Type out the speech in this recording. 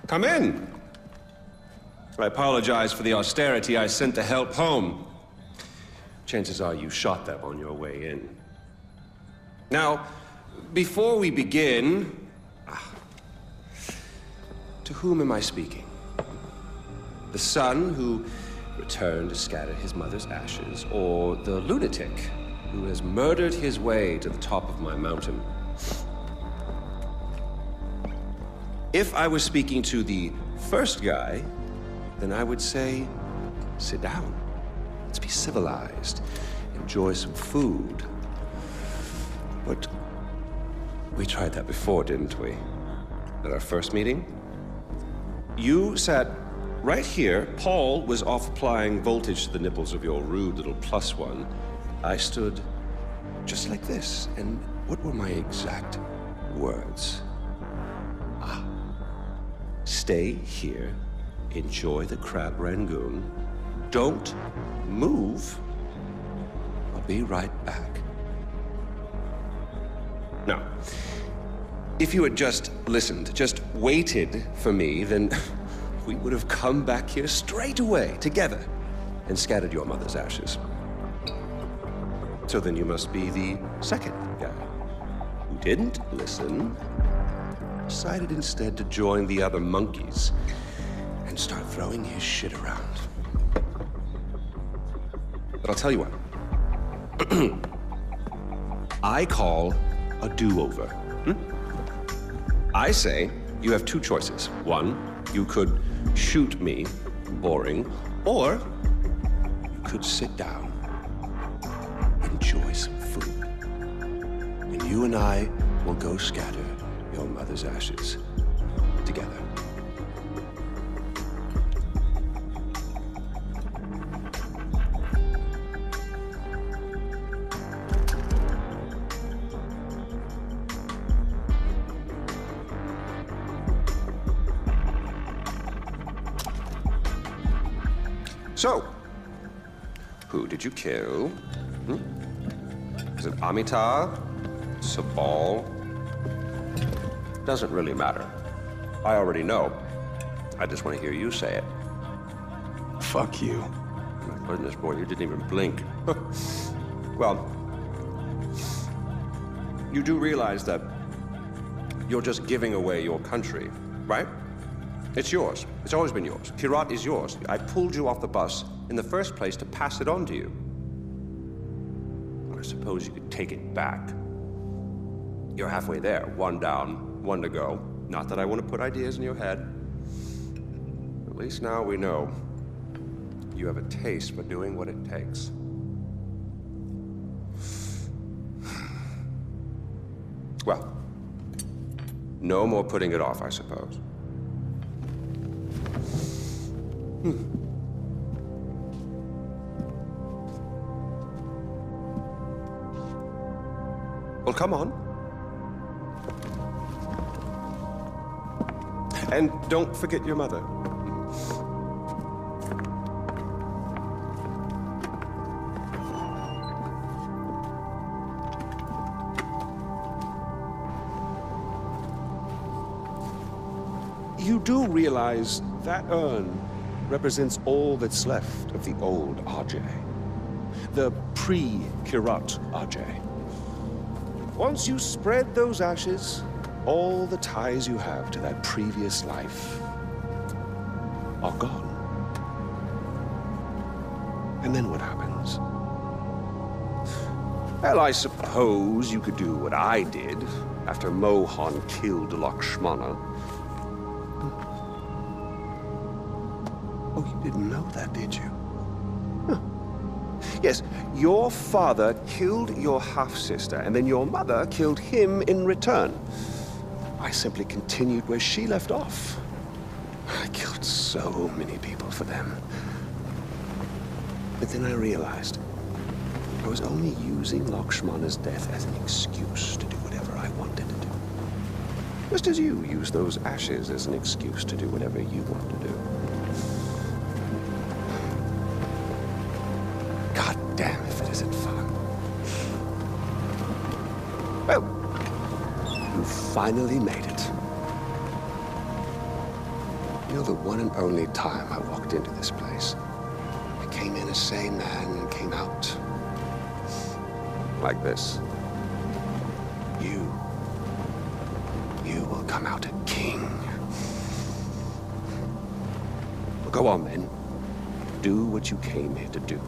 Come in. I apologize for the austerity. I sent the help home. Chances are you shot them on your way in. Now, before we begin... To whom am I speaking? The son who returned to scatter his mother's ashes, or the lunatic who has murdered his way to the top of my mountain? If I was speaking to the first guy, then I would say, sit down. Let's be civilized. Enjoy some food. But we tried that before, didn't we? At our first meeting? You sat right here. Paul was off applying voltage to the nipples of your rude little +1. I stood just like this. And what were my exact words? Stay here, enjoy the crab rangoon, don't move, I'll be right back. Now, if you had just listened, just waited for me, then we would have come back here straight away, together, and scattered your mother's ashes. So then you must be the second guy who didn't listen, decided instead to join the other monkeys and start throwing his shit around. But I'll tell you what. I call a do-over. I say you have two choices. One, you could shoot me, boring, or you could sit down, enjoy some food, and you and I will go scatter your mother's ashes together. So, who did you kill? Is it Amitabh? Sabal? Doesn't really matter. I already know. I just want to hear you say it. Fuck you. My goodness, boy, you didn't even blink. Well, you do realize that you're just giving away your country, right? It's yours. It's always been yours. Kyrat is yours. I pulled you off the bus in the first place to pass it on to you. I suppose you could take it back. You're halfway there. One down, one to go. Not that I want to put ideas in your head. At least now we know you have a taste for doing what it takes. Well, no more putting it off, I suppose. Well, come on. And don't forget your mother. You do realize that urn represents all that's left of the old Ajay. The pre-Kyrat Ajay. Once you spread those ashes, all the ties you have to that previous life are gone. And then what happens? Well, I suppose you could do what I did after Mohan killed Lakshmana. Oh, you didn't know that, did you? Huh. Yes, your father killed your half-sister, and then your mother killed him in return. I simply continued where she left off. I killed so many people for them. But then I realized I was only using Lakshmana's death as an excuse to do whatever I wanted to do. Just as you use those ashes as an excuse to do whatever you want to do. God damn if it isn't fun. Well, you finally made it. You know, the one and only time I walked into this place, I came in a sane man and came out like this. You will come out a king. Well, go on then. Do what you came here to do.